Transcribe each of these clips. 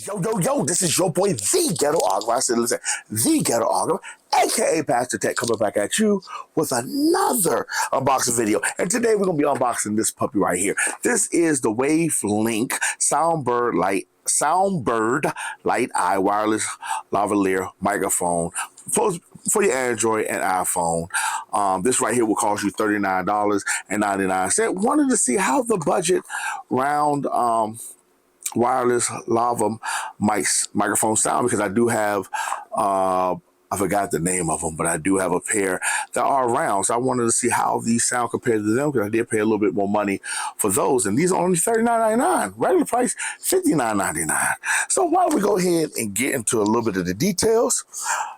Yo, this is your boy, the Ghetographer. I said, listen, the Ghetographer, aka Pastor Tech, coming back at you with another unboxing video. And today we're going to be unboxing this puppy right here. This is the WavLink Soundbird Light Eye Wireless Lavalier Microphone for your Android and iPhone. This right here will cost you $39.99. Wanted to see how the budget round wireless lava microphone sound, because I do have I forgot the name of them, but I do have a pair that are round. So I wanted to see how these sound compared to them, because I did pay a little bit more money for those, and these are only $39.99. Regular price $59.99. So why don't we go ahead and get into a little bit of the details.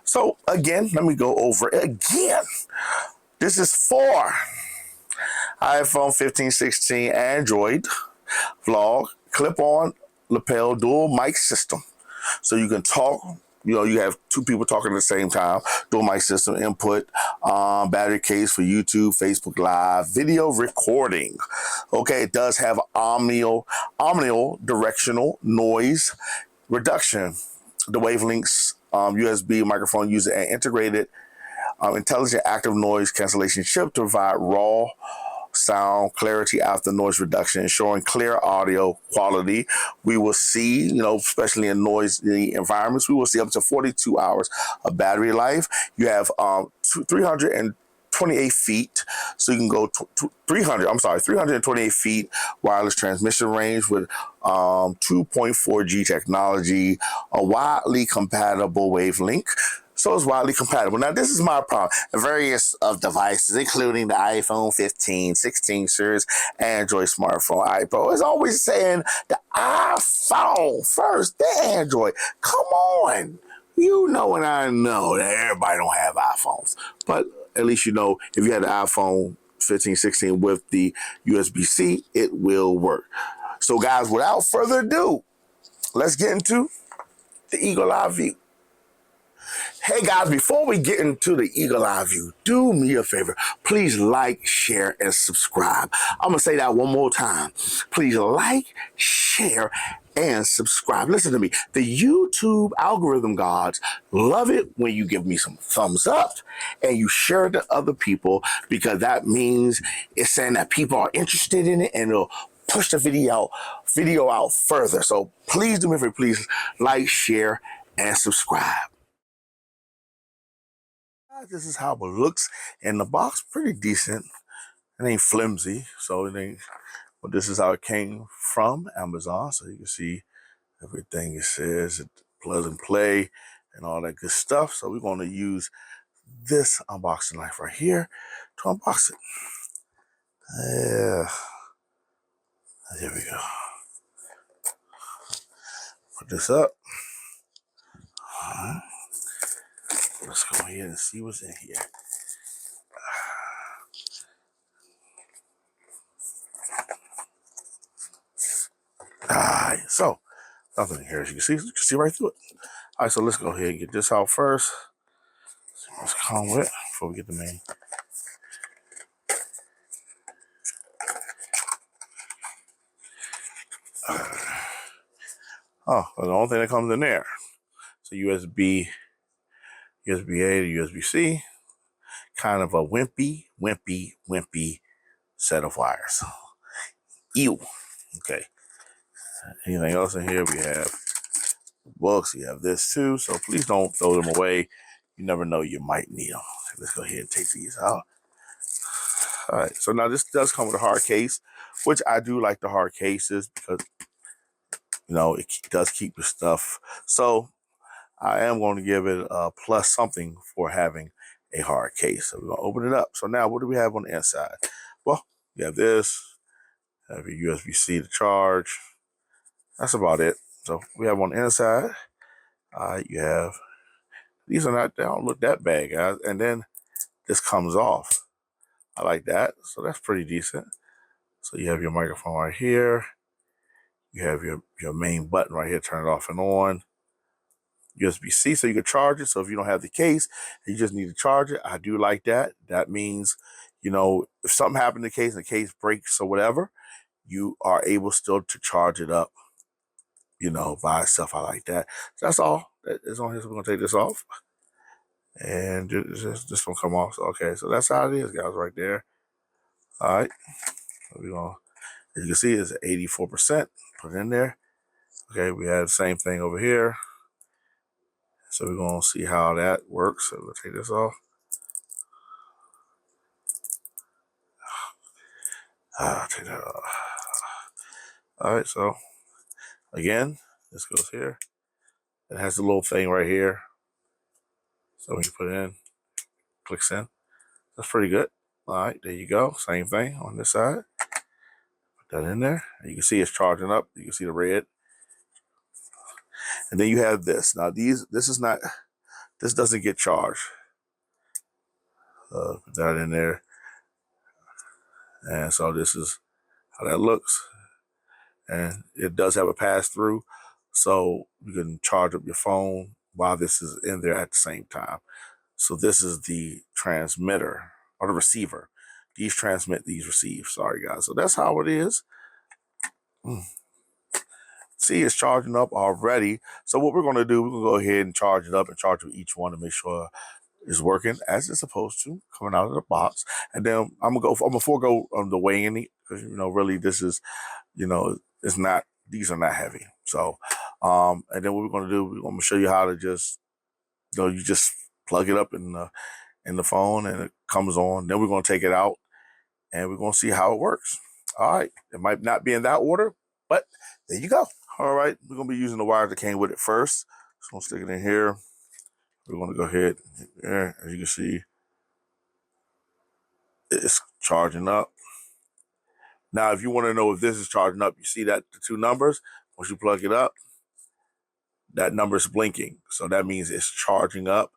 So again, let me go over it again. This is for iPhone 15, 16, Android vlog, clip-on lapel dual mic system. So you can talk, you have two people talking at the same time, dual mic system input, battery case for YouTube, Facebook Live, video recording. Okay, it does have omnial directional noise reduction. The WavLink's USB microphone uses an integrated intelligent active noise cancellation chip to provide raw sound clarity after noise reduction, ensuring clear audio quality. We will see, especially in noisy environments, we will see up to 42 hours of battery life. You have 328 feet, so you can go 328 feet wireless transmission range with 2.4G technology, a widely compatible WavLink. So it's widely compatible. Now, this is my problem. Various of devices, including the iPhone 15, 16 series, Android smartphone, iPhone, is always saying the iPhone first, the Android. Come on. You know and I know that everybody don't have iPhones. But at least if you had the iPhone 15, 16 with the USB-C, it will work. So, guys, without further ado, let's get into the Eagle Eye View. Hey guys, before we get into the Eagle Eye View, do me a favor. Please like, share, and subscribe. I'm going to say that one more time. Please like, share, and subscribe. Listen to me. The YouTube algorithm gods love it when you give me some thumbs up and you share it to other people, because that means it's saying that people are interested in it and it'll push the video out further. So please do me a favor. Please like, share, and subscribe. This is how it looks in the box. Pretty decent. It ain't flimsy, so it ain't. But this is how it came from Amazon. So you can see everything it says, plug and play, and all that good stuff. So we're going to use this unboxing knife right here to unbox it. There we go. Put this up. All right. Let's go ahead and see what's in here. All right, so nothing here, as you can see right through it. All right, so let's go ahead and get this out first. Let's come with it before we get the main. Oh, well, the only thing that comes in there. So USB-A to USB-C. Kind of a wimpy set of wires. Ew. Okay. Anything else in here? We have books. We have this too. So please don't throw them away. You never know, you might need them. Let's go ahead and take these out. All right. So now this does come with a hard case, which I do like the hard cases because it does keep the stuff. So I am going to give it a plus something for having a hard case. So we're going to open it up. So now what do we have on the inside? Well, you have this. Have your USB-C to charge. That's about it. So we have on the inside. You have, they don't look that bad, guys. And then this comes off. I like that. So that's pretty decent. So you have your microphone right here. You have your main button right here, turn it off and on. USB-C, so you can charge it. So if you don't have the case and you just need to charge it, I do like that. That means, if something happened to the case and the case breaks or whatever, you are able still to charge it up you know, by itself. I like that. So that's all that is on here. So we're gonna take this off, and this will come off. So, okay, so that's how it is, guys, right there. All right, so we're gonna, as you can see, it's 84%. Put it in there. Okay, we have the same thing over here. So we're gonna see how that works. So we'll take this off. Take that off. All right, so again, this goes here. It has the little thing right here. So we can put it in, clicks in. That's pretty good. All right, there you go. Same thing on this side. Put that in there. And you can see it's charging up. You can see the red. And then you have this. Now this doesn't get charged. Put that in there. And so this is how that looks. And it does have a pass through. So you can charge up your phone while this is in there at the same time. So this is the transmitter or the receiver. These transmit, these receive. Sorry, guys. So that's how it is. See, it's charging up already. So what we're going to do, we're going to go ahead and charge it up and charge each one to make sure it's working as it's supposed to, coming out of the box. And then I'm gonna forego the weighing it because, you know, really this is, you know, it's not, these are not heavy. So, and then what we're going to do, we're going to show you how to just, you know, you just plug it up in the phone and it comes on. Then we're going to take it out and we're going to see how it works. All right. It might not be in that order, but there you go. All right. We're going to be using the wire that came with it first. So I'm going to stick it in here. We're going to go ahead there. As you can see, it's charging up. Now, if you want to know if this is charging up, you see that the two numbers, once you plug it up, that number is blinking. So that means it's charging up.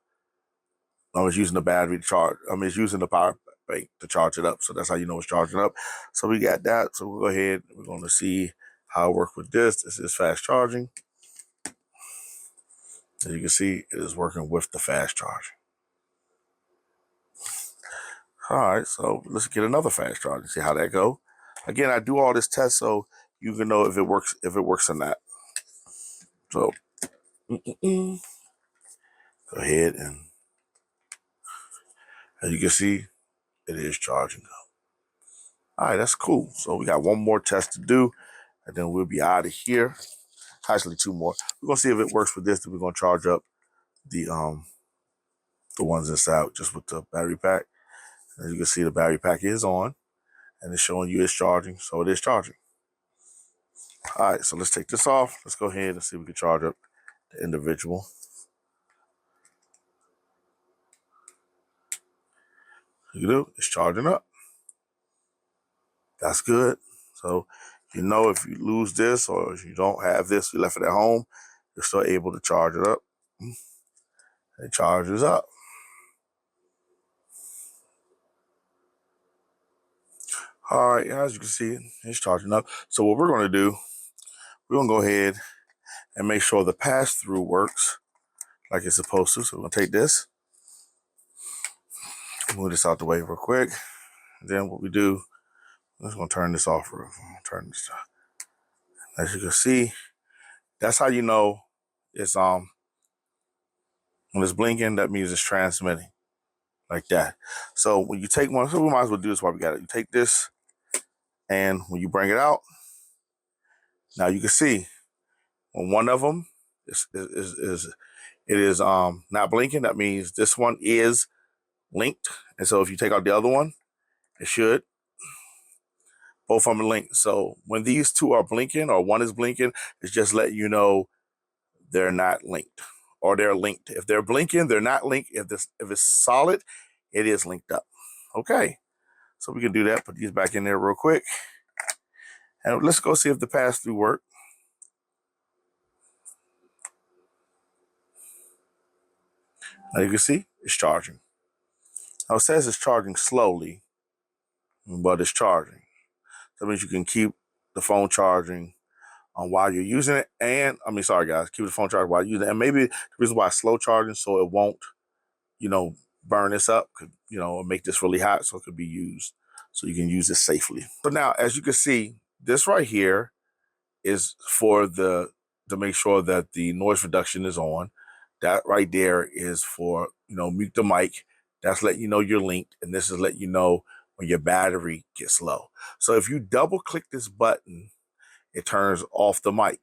It's using the battery to charge. It's using the power bank to charge it up. So that's how you know it's charging up. So we got that. So we'll go ahead. We're going to see how it works with this. This is fast charging. As you can see, it is working with the fast charging. All right, so let's get another fast charge and see how that go. Again, I do all this test so you can know if it works or not. So go ahead and, as you can see, it is charging up. All right, that's cool. So we got one more test to do, and then we'll be out of here. Actually, two more. We're gonna see if it works with this. Then we're gonna charge up the ones inside just with the battery pack. As you can see, the battery pack is on, and it's showing you it's charging, so it is charging. All right, so let's take this off. Let's go ahead and see if we can charge up the individual. You do, it's charging up. That's good. So, you know, if you lose this or if you don't have this, you left it at home, you're still able to charge it up. It charges up. All right, as you can see, it's charging up. So what we're going to do, we're going to go ahead and make sure the pass-through works like it's supposed to. So we're going to take this, move this out the way real quick. And then what we do, I'm just going to turn this off. Turn this off. As you can see, that's how you know it's when it's blinking, that means it's transmitting like that. So when you take one, so we might as well do this while we got it. You take this, and when you bring it out, now you can see when one of them is not blinking, that means this one is linked. And so if you take out the other one, it should. Both of them are linked. So when these two are blinking or one is blinking, it's just letting you know they're not linked or they're linked. If they're blinking, they're not linked. If it's solid, it is linked up. Okay. So we can do that. Put these back in there real quick. And let's go see if the pass-through work. Now you can see it's charging. Now it says it's charging slowly, but it's charging. That means you can keep the phone charging while you're using it. And sorry guys, keep the phone charged while you're using it. And maybe the reason why it's slow charging so it won't, burn this up, could, make this really hot so it could be used, so you can use it safely. So now, as you can see, this right here is for the to make sure that the noise reduction is on. That right there is for, mute the mic. That's letting you know you're linked, and this is letting you know when your battery gets low. So if you double click this button, it turns off the mic.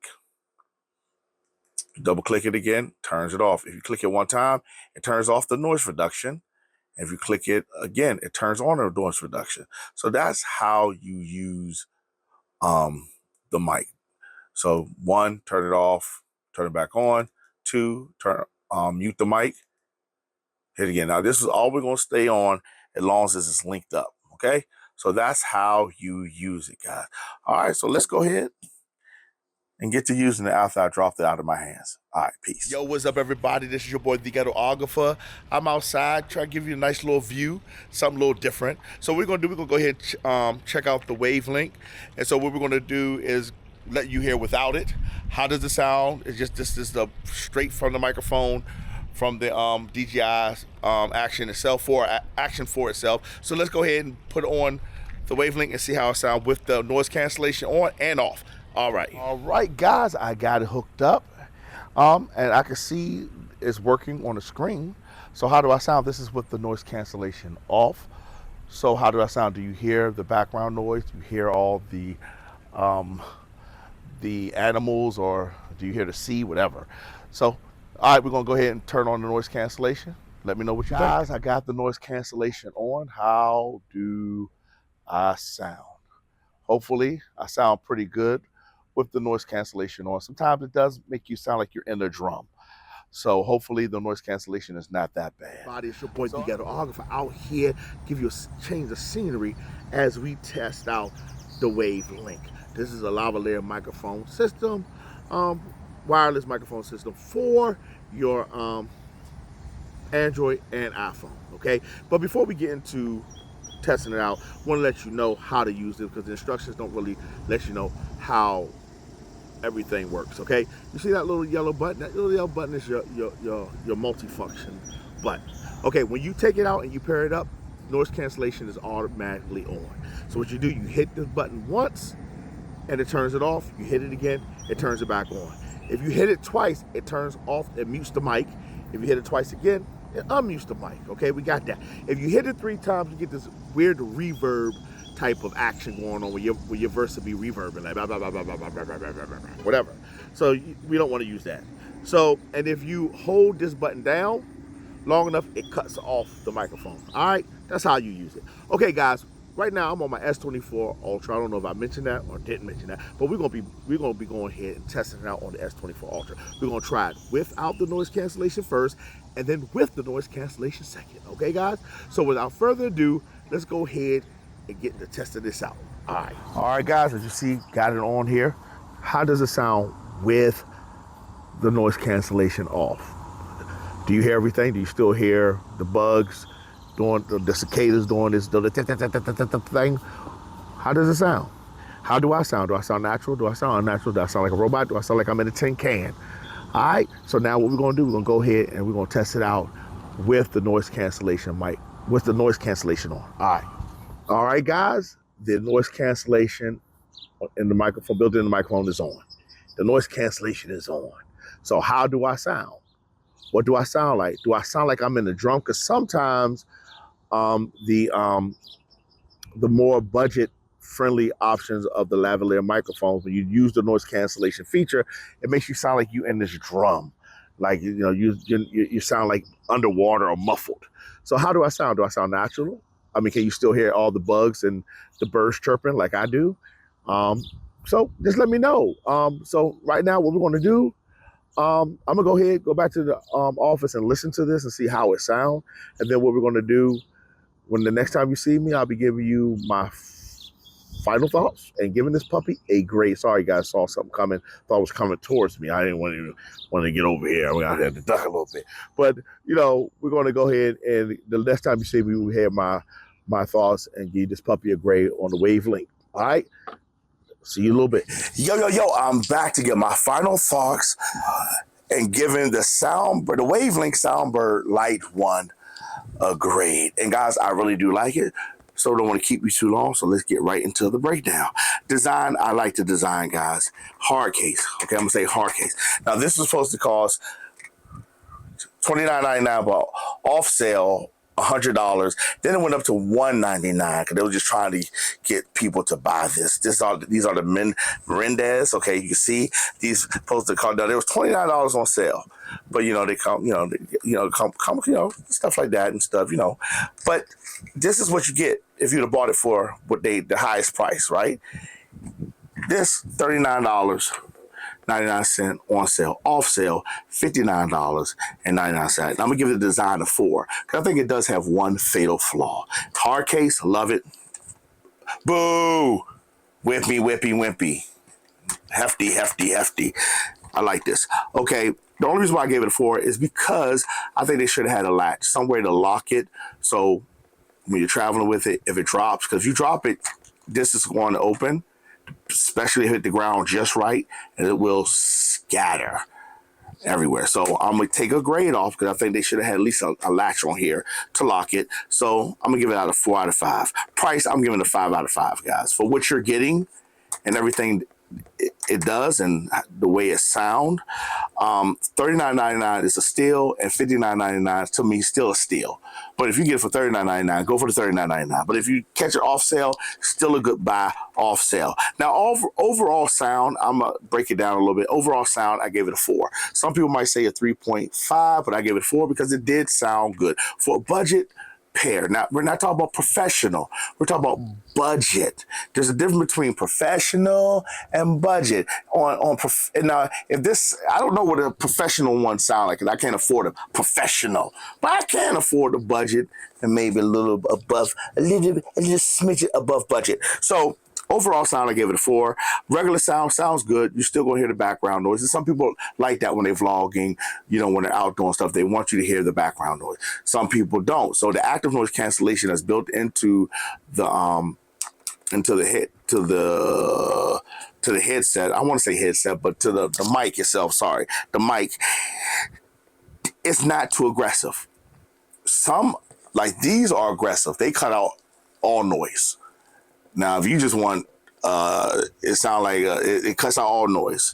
Double click it again, turns it off. If you click it one time, it turns off the noise reduction. If you click it again, it turns on the noise reduction. So that's how you use the mic. So 1, turn it off, turn it back on. 2, mute the mic. Hit it again. Now this is all we're gonna stay on as long as it's linked up. Okay. So that's how you use it, guys. All right. So let's go ahead and get to using it after I dropped it out of my hands. All right, peace. Yo, what's up, everybody? This is your boy, the Ghetographer. I'm outside, trying to give you a nice little view, something a little different. So what we're gonna do, we're gonna go ahead and check out the WavLink. And so what we're gonna do is let you hear without it. How does it sound? It's just, this is the straight from the microphone, from the DJI Action for itself. So let's go ahead and put on the WavLink and see how it sounds with the noise cancellation on and off. All right, guys, I got it hooked up, and I can see it's working on the screen. So how do I sound? This is with the noise cancellation off. So how do I sound? Do you hear the background noise? Do you hear all the animals, or do you hear the sea, whatever? So, all right, we're gonna go ahead and turn on the noise cancellation. Let me know what you think. Guys, I got the noise cancellation on. How do I sound? Hopefully, I sound pretty good with the noise cancellation on. Sometimes it does make you sound like you're in a drum. So hopefully the noise cancellation is not that bad. It's your boy, the Ghetographer, out here, give you a change of scenery as we test out the WavLink. This is a lavalier microphone system, wireless microphone system for your Android and iPhone, okay? But before we get into testing it out, I want to let you know how to use it, because the instructions don't really let you know how everything works, okay? You see that little yellow button? That little yellow button is your multifunction button. Okay, when you take it out and you pair it up, noise cancellation is automatically on. So what you do, you hit the button once and it turns it off. You hit it again, it turns it back on. If you hit it twice, it turns off, it mutes the mic. If you hit it twice again, it unmutes the mic, okay? We got that. If you hit it 3 times, you get this weird reverb type of action going on where your verse will be reverbing, like blah, blah, blah, blah, blah, blah, blah, blah, blah, blah, blah, whatever. So we don't want to use that. So, and if you hold this button down long enough, it cuts off the microphone. All right, that's how you use it. Okay, guys, right now I'm on my S24 Ultra. I don't know if I mentioned that or didn't mention that, but we're gonna be going ahead and testing it out on the S24 Ultra. We're gonna try it without the noise cancellation first, and then with the noise cancellation second. Okay, guys. So without further ado, let's go ahead and get the test of this out. All right, guys. As you see, got it on here. How does it sound with the noise cancellation off? Do you hear everything? Do you still hear the bugs doing, the cicadas doing this thing? How does it sound? How do I sound? Do I sound natural? Do I sound unnatural? Do I sound like a robot? Do I sound like I'm in a tin can? All right. So now what we're gonna do? We're gonna go ahead and we're gonna test it out with the noise cancellation mic, with the noise cancellation on. All right, guys. The noise cancellation in the microphone, built in the microphone, is on. The noise cancellation is on. So how do I sound? What do I sound like? Do I sound like I'm in the drum? Because sometimes the more budget-friendly options of the lavalier microphones, when you use the noise cancellation feature, it makes you sound like you're in this drum, like you sound like underwater or muffled. So how do I sound? Do I sound natural? I mean, can you still hear all the bugs and the birds chirping like I do? So just let me know. So right now, what we're going to do, I'm gonna go ahead, go back to the office and listen to this and see how it sounds. And then what we're gonna do, when the next time you see me, I'll be giving you my final thoughts and giving this puppy a grade. Sorry, guys, saw something coming, thought it was coming towards me. I didn't want to get over here. I had to duck a little bit. But we're gonna go ahead, and the next time you see me, we'll hear my thoughts and give this puppy a grade on the WavLink. All right. See you a little bit. Yo, I'm back to get my final thoughts and giving the WavLink Soundbird Lite 1 a grade. And guys, I really do like it. So I don't want to keep you too long, so let's get right into the breakdown. Design, I like the design, guys. Hard case. Okay, I'm going to say hard case. Now, this was supposed to cost $29.99, but off sale, $100. Then it went up to $199 because they were just trying to get people to buy this. These are the Menendez. Okay, you can see these supposed to come down. There was $29 on sale, but they come, stuff like that and stuff, But this is what you get if you'd have bought it for the highest price, right? This $39.99 on sale, off sale, $59.99. I'm gonna give it a design of 4 because I think it does have one fatal flaw. Hard case, love it. Boo! Wimpy, wimpy, wimpy. Hefty, hefty, hefty. I like this. Okay, the only reason why I gave it a 4 is because I think they should have had a latch, somewhere to lock it. So when you're traveling with it, if it drops, because if you drop it, this is going to open, especially if it hit the ground just right, and it will scatter everywhere. So I'm going to take a grade off because I think they should have had at least a latch on here to lock it. So I'm going to give it out of 4 out of 5. Price, I'm giving it a 5 out of 5, guys. For what you're getting and everything it does and the way it sound, $39.99 is a steal, and $59.99 to me still a steal. But if you get it for $39.99, go for the $39.99. But if you catch it off sale, still a good buy off sale. Now, overall sound, I'm gonna break it down a little bit. Overall sound, I gave it a 4. Some people might say a 3.5, but I gave it a 4 because it did sound good for a budget pair. Now, we're not talking about professional. We're talking about budget. There's a difference between professional and budget. Now, if this, I don't know what a professional one sound like, because I can't afford a professional, but I can afford a budget and maybe a little smidget above budget. So overall sound, I gave it a 4. Regular sound sounds good. You're still going to hear the background noise. And some people like that when they're vlogging, when they're out doing stuff. They want you to hear the background noise. Some people don't. So the active noise cancellation is built into the headset. I want to say headset, but to the mic itself. Sorry, the mic. It's not too aggressive. Some, like these, are aggressive. They cut out all noise. Now, if you just want, it sounds like it cuts out all noise.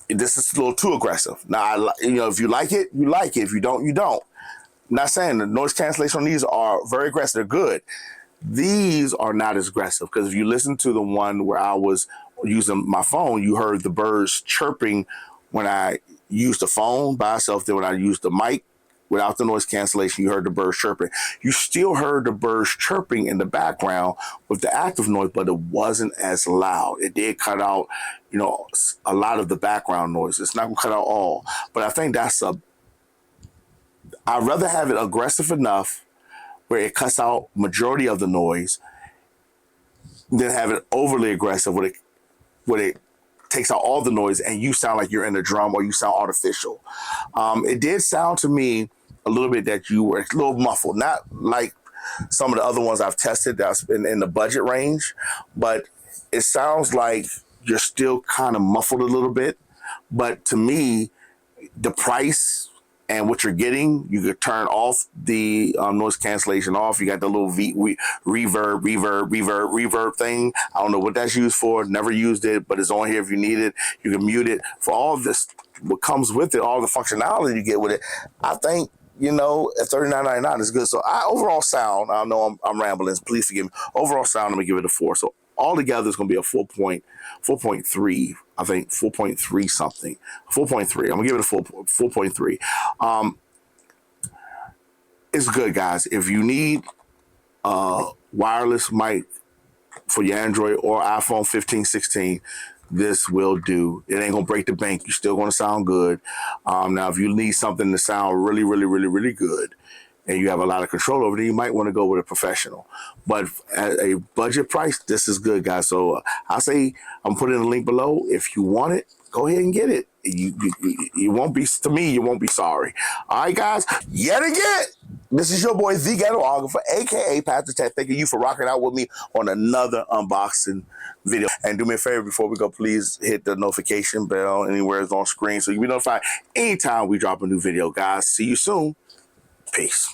This is a little too aggressive. Now, if you like it, you like it. If you don't, you don't. I'm not saying the noise cancellation on these are very aggressive. They're good. These are not as aggressive because if you listen to the one where I was using my phone, you heard the birds chirping when I used the phone by itself. Then when I used the mic, without the noise cancellation, you heard the birds chirping. You still heard the birds chirping in the background with the active noise, but it wasn't as loud. It did cut out, a lot of the background noise. It's not going to cut out all. But I think I'd rather have it aggressive enough where it cuts out majority of the noise than have it overly aggressive where it takes out all the noise and you sound like you're in a drum or you sound artificial. It did sound to me a little bit that you were a little muffled, not like some of the other ones I've tested that's been in the budget range, but it sounds like you're still kind of muffled a little bit. But to me, the price and what you're getting, you could turn off the noise cancellation off. You got the little reverb thing. I don't know what that's used for. Never used it, but it's on here if you need it. You can mute it. For all this, what comes with it, all the functionality you get with it, I think, at $39.99 is good. So overall sound, I know I'm rambling. Please forgive me. Overall sound, I'm going to give it a 4. So altogether, it's going to be a 4.3. I think 4.3 something. 4.3. I'm going to give it a 4.3. It's good, guys. If you need a wireless mic for your Android or iPhone 15, 16, this will do. It ain't going to break the bank. You're still going to sound good. Now, if you need something to sound really, really, really, really good, and you have a lot of control over it, you might want to go with a professional. But at a budget price, this is good, guys. So I say I'm putting a link below. If you want it, go ahead and get it. You won't be, to me, you won't be sorry. All right, guys, yet again, this is your boy, the Ghetographer, a.k.a. Pastor Tech. Thanking you for rocking out with me on another unboxing video. And do me a favor before we go, please hit the notification bell anywhere it's on screen so you'll be notified anytime we drop a new video, guys. See you soon. Peace.